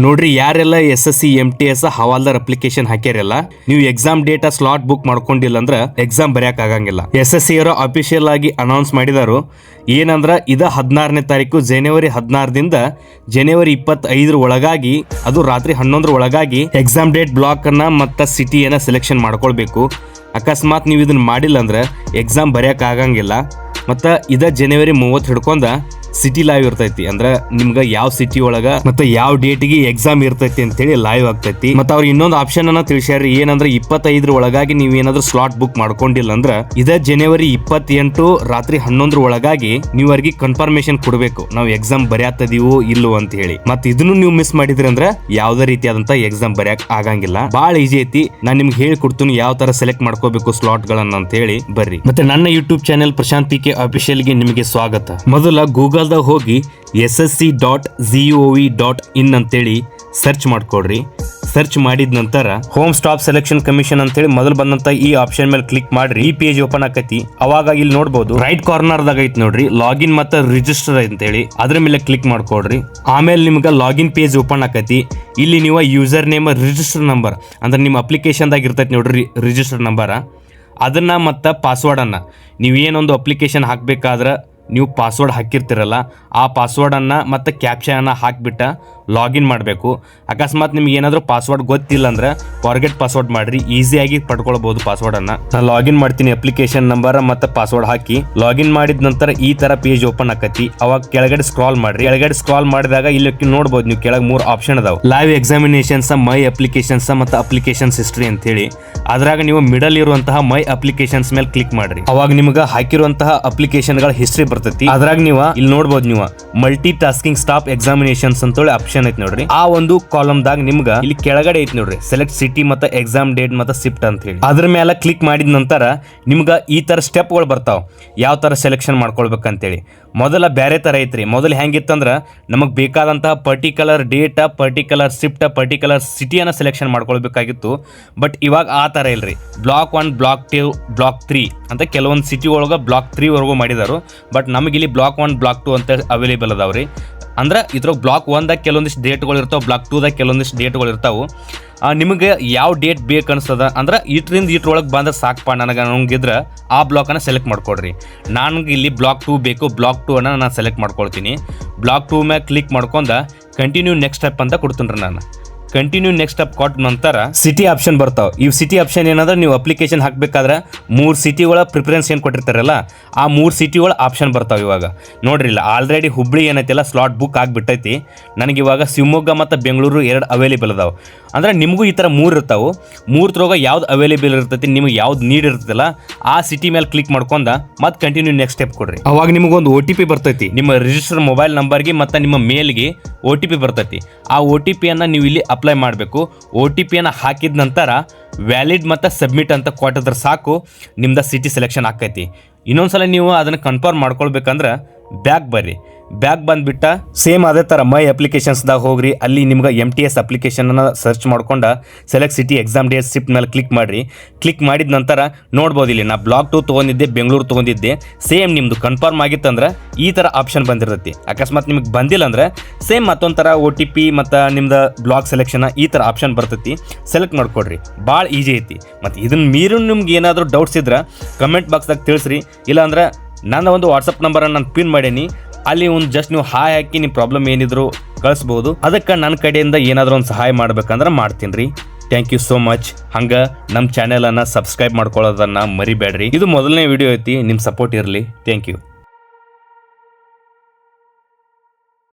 ನೋಡ್ರಿ ಯಾರೆಲ್ಲ SSC MTS ಹವಾಲ್ದಾರ್ application ಹಾಕ್ಯಾರಲ್ಲ, ನೀವು ಎಕ್ಸಾಮ್ ಡೇಟ್ ಸ್ಲಾಟ್ ಬುಕ್ ಮಾಡ್ಕೊಂಡಿಲ್ಲ ಅಂದ್ರೆ ಎಕ್ಸಾಮ್ ಬರೆಯಕ್ ಆಗಂಗಿಲ್ಲ. SSC ಅವರು ಅಫಿಷಿಯಲ್ ಆಗಿ ಅನೌನ್ಸ್ ಮಾಡಿದಾರು ಏನಂದ್ರ ಇದ 16ನೇ ತಾರೀಕು ಜನವರಿ 16ದಿಂದ ಜನವರಿ 25 ಒಳಗಾಗಿ, ಅದು ರಾತ್ರಿ 11 ಒಳಗಾಗಿ ಎಕ್ಸಾಮ್ ಡೇಟ್ ಬ್ಲಾಕ್ ಅನ್ನ ಮತ್ತ ಸಿಟಿಯನ್ನ ಸೆಲೆಕ್ಷನ್ ಮಾಡ್ಕೊಳ್ಬೇಕು. ಅಕಸ್ಮಾತ್ ನೀವು ಇದನ್ನ ಮಾಡಿಲ್ಲ ಅಂದ್ರೆ ಎಕ್ಸಾಮ್ ಬರೆಯಕ್ ಆಗಂಗಿಲ್ಲ. ಮತ್ತ ಇದ ಜನವರಿ 30 ಹಿಡ್ಕೊಂಡ ಸಿಟಿ ಲೈವ್ ಇರ್ತೈತಿ. ಅಂದ್ರ ನಿಮ್ಗ ಯಾವ ಸಿಟಿ ಒಳಗ ಮತ್ತೆ ಯಾವ ಡೇಟ್ಗೆ ಎಕ್ಸಾಮ್ ಇರ್ತೈತಿ ಅಂತೇಳಿ ಲೈವ್ ಆಗ್ತೈತಿ. ಮತ್ತೆ ಅವ್ರು ಇನ್ನೊಂದು ಆಪ್ಷನ್ ಅನ್ನ ತಿಳಿಸ್ಯಾರ, ಏನಂದ್ರ 25 ಒಳಗಾಗಿ ನೀವ್ ಏನಾದ್ರು ಸ್ಲಾಟ್ ಬುಕ್ ಮಾಡ್ಕೊಂಡಿಲ್ಲ ಅಂದ್ರ ಇದ ಜನವರಿ 28 ರಾತ್ರಿ 11 ಒಳಗಾಗಿ ನೀವು ಅವ್ರಿಗೆ ಕನ್ಫರ್ಮೇಶನ್ ಕೊಡ್ಬೇಕು, ನಾವು ಎಕ್ಸಾಮ್ ಬರೆಯತ್ತದೀವೋ ಇಲ್ಲೋ ಅಂತ ಹೇಳಿ. ಮತ್ತೆ ಇದನ್ನು ನೀವು ಮಿಸ್ ಮಾಡಿದ್ರಿ ಅಂದ್ರ ಯಾವ್ದೇ ರೀತಿಯಾದಂತ ಎಕ್ಸಾಮ್ ಬರೆಯಕ್ ಆಗಂಗಿಲ್ಲ. ಬಾಳ ಈಜಿ ಐತಿ. ನಾನ್ ನಿಮ್ಗೆ ಹೇಳ್ಕೊಡ್ತೀನಿ ಯಾವ ತರ ಸೆಲೆಕ್ಟ್ ಮಾಡ್ಕೋಬೇಕು ಸ್ಲಾಟ್ ಗಳನ್ನ ಅಂತ ಹೇಳಿ. ಬರ್ರಿ. ಮತ್ತೆ ನನ್ನ YouTube channel Prashanth PK official ಗೆ ನಿಮಗೆ ಸ್ವಾಗತ. ಮೊದಲ ಗೂಗಲ್ ಹೋಗಿ ssc.gov.in ಅಂತೇಳಿ ಸರ್ಚ್ ಮಾಡ್ಕೊಡ್ರಿ. ಸರ್ಚ್ ಮಾಡಿದ ನಂತರ ಹೋಮ್ ಸ್ಟಾಪ್ ಸೆಲೆಕ್ಷನ್ ಕಮಿಷನ್ ಅಂತೇಳಿ ಮೊದಲು ಬಂದಂತ ಈ ಆಪ್ಷನ್ ಮೇಲೆ ಕ್ಲಿಕ್ ಮಾಡ್ರಿ. ಈ ಪೇಜ್ ಓಪನ್ ಆಕತಿ. ಅವಾಗ ಇಲ್ಲಿ ನೋಡಬಹುದು ರೈಟ್ ಕಾರ್ನರ್ ದಾಗ ಐತಿ ನೋಡ್ರಿ ಲಾಗಿನ್ ಮತ್ತೆ ರಿಜಿಸ್ಟರ್ ಅಂತೇಳಿ, ಅದ್ರ ಮೇಲೆ ಕ್ಲಿಕ್ ಮಾಡ್ಕೊಡ್ರಿ. ಆಮೇಲೆ ನಿಮ್ಗೆ ಲಾಗಿನ್ ಪೇಜ್ ಓಪನ್ ಆಕತಿ. ಇಲ್ಲಿ ನೀವು ಯೂಸರ್ ನೇಮ್ ರಿಜಿಸ್ಟರ್ ನಂಬರ್ ಅಂದ್ರೆ ನಿಮ್ಮ ಅಪ್ಲಿಕೇಶನ್ ದಾಗ ಇರ್ತೈತಿ ನೋಡ್ರಿ ರಿಜಿಸ್ಟರ್ ನಂಬರ್, ಅದನ್ನ ಮತ್ತೆ ಪಾಸ್ವರ್ಡ್ ಅನ್ನ ನೀವೇನೊಂದು ಅಪ್ಲಿಕೇಶನ್ ಹಾಕ್ಬೇಕಾದ್ರೆ ನೀವು ಪಾಸ್ವರ್ಡ್ ಹಾಕಿರ್ತಿರಲ್ಲ ಆ ಪಾಸ್ವರ್ಡ್ ಅನ್ನ ಮತ್ತೆ ಕ್ಯಾಪ್ಷನ್ ಅನ್ನ ಹಾಕ್ಬಿಟ್ಟ ಲಾಗಿನ್ ಮಾಡಬೇಕು. ಅಕಸ್ಮಾತ್ ನಿಮ್ಗೆ ಏನಾದರೂ ಪಾಸ್ವರ್ಡ್ ಗೊತ್ತಿಲ್ಲ ಅಂದ್ರೆ ಫಾರ್ಗೆಟ್ ಪಾಸ್ವರ್ಡ್ ಮಾಡ್ರಿ, ಈಸಿಯಾಗಿ ಪಡ್ಕೊಳ್ಬಹುದು ಪಾಸ್ವರ್ಡ್ ಅನ್ನ. ನಾನು ಲಾಗಿನ್ ಮಾಡ್ತೀನಿ, ಅಪ್ಲಿಕೇಶನ್ ನಂಬರ್ ಮತ್ತೆ ಪಾಸ್ವರ್ಡ್ ಹಾಕಿ ಲಾಗಿನ್ ಮಾಡಿದ ನಂತರ ಈ ತರ ಪೇಜ್ ಓಪನ್ ಆಕತಿ. ಅವಾಗ ಕೆಳಗಡೆ ಸ್ಕ್ರಾಲ್ ಮಾಡ್ರಿ. ಕೆಳಗಡೆ ಸ್ಕ್ರಾಲ್ ಮಾಡಿದಾಗ ಇಲ್ಲಿ ನೋಡಬಹುದು ನೀವು ಕೆಳಗೆ 3 ಆಪ್ಷನ್ ಅದಾವ, ಲೈವ್ ಎಕ್ಸಾಮಿನೇಷನ್ಸ್, ಮೈ ಅಪ್ಲಿಕೇಶನ್ಸ್ ಮತ್ತು ಅಪ್ಲಿಕೇಶನ್ಸ್ ಹಿಸ್ಟ್ರಿ ಅಂತ ಹೇಳಿ. ಅದ್ರಾಗ ನೀವು ಮಿಡಲ್ ಇರುವಂತಹ ಮೈ ಅಪ್ಲಿಕೇಶನ್ಸ್ ಮೇಲೆ ಕ್ಲಿಕ್ ಮಾಡ್ರಿ. ಅವಾಗ ನಿಮ್ಗೆ ಹಾಕಿರುವಂತಹ ಅಪ್ಲಿಕೇಶನ್ ಗಳ ಹಿಸ್ಟ್ರಿ ಬರ್ತೈತಿ. ಅದ್ರಾಗ ನೀವು ಇಲ್ಲಿ ನೋಡಬಹುದು ನೀವು ಮಲ್ಟಿ ಟಾಸ್ಕಿಂಗ್ ಸ್ಟಾಪ್ ಎಕ್ಸಾಮಿನೇಷನ್ಸ್ ಅಂತೇಳಿ ಆಪ್ಷನ್ ಐತಿ ನೋಡ್ರಿ. ಆ ಒಂದು ಕಾಲಮ್ ದಾಗ ನಿಮ್ಗ ಇಲ್ಲಿ ಕೆಳಗಡೆ ಐತಿ ನೋಡ್ರಿ ಸೆಲೆಕ್ಟ್ ಸಿಟಿ ಮತ್ತೆ ಎಕ್ಸಾಮ್ ಡೇಟ್ ಮತ್ತೆ ಶಿಫ್ಟ್ ಅಂತ ಹೇಳಿ. ಅದ್ರ ಮೇಲೆ ಕ್ಲಿಕ್ ಮಾಡಿದ ನಂತರ ನಿಮ್ಗ ಈ ತರ ಸ್ಟೆಪ್ ಗಳು ಬರ್ತಾವ, ಯಾವ ತರ ಸೆಲೆಕ್ಷನ್ ಮಾಡ್ಕೊಳ್ಬೇಕಂತೇಳಿ. ಮೊದಲ ಬೇರೆ ತರ ಐತ್ರಿ. ಮೊದಲು ಹೆಂಗಿತ್ತಂದ್ರ ನಮಗ್ ಬೇಕಾದಂತಹ particular date, particular shift, particular ಸಿಟಿಯನ್ನ ಸೆಲೆಕ್ಷನ್ ಮಾಡ್ಕೊಳ್ಬೇಕಾಗಿತ್ತು. ಬಟ್ ಇವಾಗ ಆ ತರ ಇಲ್ರಿ. ಬ್ಲಾಕ್ 1, ಬ್ಲಾಕ್ 2, ಬ್ಲಾಕ್ 3 ಅಂತ ಕೆಲವೊಂದು ಸಿಟಿ ಒಳಗ ಬ್ಲಾಕ್ 3 ವರೆಗೂ ಮಾಡಿದಾರು. ಬಟ್ ನಮಗಿಲ್ಲಿ ಬ್ಲಾಕ್ 1, ಬ್ಲಾಕ್ 2 ಅಂತ ಅವೈಲೇಬಲ್ ಅದಾವ್ರಿ. ಅಂದ್ರೆ ಇದ್ರಾಗ ಬ್ಲಾಕ್ 1ದಾಗ ಕೆಲವೊಂದಿಷ್ಟು ಡೇಟ್ಗಳು ಇರ್ತಾವೆ, ಬ್ಲಾಕ್ 2ದಾಗ ಕೆಲವೊಂದಿಷ್ಟು ಡೇಟ್ಗಳು ಇರ್ತಾವೆ. ನಿಮಗೆ ಯಾವ ಡೇಟ್ ಬೇಕು ಅನಿಸ್ತದ ಅಂದ್ರೆ ಇಟ್ರಿಂದ ಇಟ್ರೊಳಗೆ ಬಂದ್ರೆ ಸಾಕಪ್ಪ ನನಗೆ ಅನ್ನೋಂಗಿದ್ರೆ ಆ ಬ್ಲಾಕನ್ನು ಸೆಲೆಕ್ಟ್ ಮಾಡ್ಕೊಡ್ರಿ. ನನಗೆ ಇಲ್ಲಿ ಬ್ಲಾಕ್ 2 ಬೇಕು, ಬ್ಲಾಕ್ 2 ಅನ್ನು ನಾನು ಸೆಲೆಕ್ಟ್ ಮಾಡ್ಕೊಳ್ತೀನಿ. ಬ್ಲಾಕ್ 2 ಮ್ಯಾಗ ಕ್ಲಿಕ್ ಮಾಡ್ಕೊಂಡ ಕಂಟಿನ್ಯೂ ನೆಕ್ಸ್ಟ್ ಸ್ಟೆಪ್ ಅಂತ ಕೊಡ್ತೀನಿ ರೀ ನಾನು. ಕಂಟಿನ್ಯೂ ನೆಕ್ಸ್ಟ್ ಸ್ಟೆಪ್ ಕೊಟ್ಟ ನಂತರ ಸಿಟಿ ಆಪ್ಷನ್ ಬರ್ತಾವೆ. ಇವು ಸಿಟಿ ಆಪ್ಷನ್ ಏನಂದ್ರೆ ನೀವು ಅಪ್ಲಿಕೇಶನ್ ಹಾಕಬೇಕಾದ್ರೆ 3 ಸಿಟಿಗಳ ಪ್ರಿಫರೆನ್ಸ್ ಏನು ಕೊಟ್ಟಿರ್ತಾರಲ್ಲ ಆ 3 ಸಿಟಿಗಳ ಆಪ್ಷನ್ ಬರ್ತಾವೆ. ಇವಾಗ ನೋಡ್ರಿ ಇಲ್ಲ ಆಲ್ರೆಡಿ ಹುಬ್ಳಿ ಏನೈತಿಲ್ಲ ಸ್ಲಾಟ್ ಬುಕ್ ಆಗಿಬಿಟ್ಟೈತಿ. ನನಗೆ ಇವಾಗ ಶಿವಮೊಗ್ಗ ಮತ್ತು ಬೆಂಗಳೂರು 2 ಅವೈಲೇಬಲ್ ಅದಾವೆ. ಅಂದ್ರೆ ನಿಮಗೂ ಈ ಥರ 3 ಇರ್ತಾವೆ. 3 ತ್ರೋಗ ಯಾವ್ದು ಅವೈಲೇಬಲ್ ಇರ್ತೈತಿ, ನಿಮ್ಗೆ ಯಾವ್ದು ನೀಡ್ ಇರ್ತೈತಿಲ್ಲ ಆ ಸಿಟಿ ಮೇಲೆ ಕ್ಲಿಕ್ ಮಾಡ್ಕೊಂಡ ಮತ್ತೆ ಕಂಟಿನ್ಯೂ ನೆಕ್ಸ್ಟ್ ಸ್ಟೆಪ್ ಕೊಡ್ರಿ. ಅವಾಗ ನಿಮಗೊಂದು OTP ಬರ್ತೈತಿ. ನಿಮ್ಮ ರಿಜಿಸ್ಟರ್ ಮೊಬೈಲ್ ನಂಬರ್ಗೆ ಮತ್ತು ನಿಮ್ಮ ಮೇಲ್ಗೆ OTP ಬರ್ತೈತಿ. ಆ OTP ಅನ್ನ ನೀವು ಇಲ್ಲಿ ಅಪ್ಲೈ ಮಾಡಬೇಕು. OTP ಅನ್ನ ಹಾಕಿದ ನಂತರ ವ್ಯಾಲಿಡ್ ಮತ್ತು ಸಬ್ಮಿಟ್ ಅಂತ ಕೊಟ್ಟಿದ್ರೆ ಸಾಕು, ನಿಮ್ದು ಸಿಟಿ ಸೆಲೆಕ್ಷನ್ ಆಕೈತಿ. ಇನ್ನೊಂದ್ಸಲ ನೀವು ಅದನ್ನು ಕನ್ಫರ್ಮ್ ಮಾಡ್ಕೊಳ್ಬೇಕಂದ್ರೆ ಬ್ಯಾಕ್ ಬರ್ರಿ. ಬ್ಯಾಕ್ ಬಂದ್ಬಿಟ್ಟ ಸೇಮ್ ಅದೇ ಥರ ಮೈ ಅಪ್ಲಿಕೇಶನ್ಸ್ದಾಗ ಹೋಗ್ರಿ. ಅಲ್ಲಿ ನಿಮ್ಗೆ MTS ಅಪ್ಲಿಕೇಶನ್ನ ಸರ್ಚ್ ಮಾಡ್ಕೊಂಡ select city exam date shift ಮೇಲೆ ಕ್ಲಿಕ್ ಮಾಡಿರಿ. ಕ್ಲಿಕ್ ಮಾಡಿದ ನಂತರ ನೋಡ್ಬೋದು ಇಲ್ಲಿ ನಾ ಬ್ಲಾಕ್ 2 ತೊಗೊಂಡಿದ್ದೆ, ಬೆಂಗಳೂರು ತೊಗೊಂಡಿದ್ದೆ. ಸೇಮ್ ನಿಮ್ಮದು ಕನ್ಫರ್ಮ್ ಆಗಿತ್ತಂದ್ರೆ ಈ ಥರ ಆಪ್ಷನ್ ಬಂದಿರ್ತೈತಿ. ಅಕಸ್ಮಾತ್ ನಿಮಗೆ ಬಂದಿಲ್ಲ ಅಂದ್ರೆ ಸೇಮ್ ಮತ್ತೊಂದು ಥರ OTP ಮತ್ತು ನಿಮ್ದು ಬ್ಲಾಕ್ ಸೆಲೆಕ್ಷನ್ ಈ ಥರ ಆಪ್ಷನ್ ಬರ್ತೈತಿ. ಸೆಲೆಕ್ಟ್ ಮಾಡ್ಕೊಡ್ರಿ. ಭಾಳ ಈಜಿ ಐತಿ. ಮತ್ತು ಇದನ್ನ ಮೀರು ನಿಮ್ಗೆ ಏನಾದರೂ ಡೌಟ್ಸ್ ಇದ್ರೆ ಕಮೆಂಟ್ ಬಾಕ್ಸ್ದಾಗ ತಿಳಿಸ್ರಿ. ಇಲ್ಲಾಂದ್ರೆ ನನ್ನ ಒಂದು ವಾಟ್ಸಪ್ ನಂಬರನ್ನು ನಾನು ಪಿನ್ ಮಾಡೀನಿ, ಅಲ್ಲಿ ಒಂದು ಜಸ್ಟ್ ನೀವು ಹಾಯ್ ಹಾಕಿ ನಿಮ್ಮ ಪ್ರಾಬ್ಲಮ್ ಏನಿದ್ರು ಕಳಿಸ್ಬೋದು. ಅದಕ್ಕೆ ನನ್ನ ಕಡೆಯಿಂದ ಏನಾದರೂ ಒಂದು ಸಹಾಯ ಮಾಡ್ಬೇಕಂದ್ರೆ ಮಾಡ್ತೀನಿ ರೀ. Thank you so much. ಹಂಗೆ ನಮ್ಮ ಚಾನೆಲನ್ನು ಸಬ್ಸ್ಕ್ರೈಬ್ ಮಾಡ್ಕೊಳ್ಳೋದನ್ನು ಮರಿಬೇಡ್ರಿ. ಇದು ಮೊದಲನೇ ವಿಡಿಯೋ ಐತಿ, ನಿಮ್ಮ ಸಪೋರ್ಟ್ ಇರಲಿ. Thank you.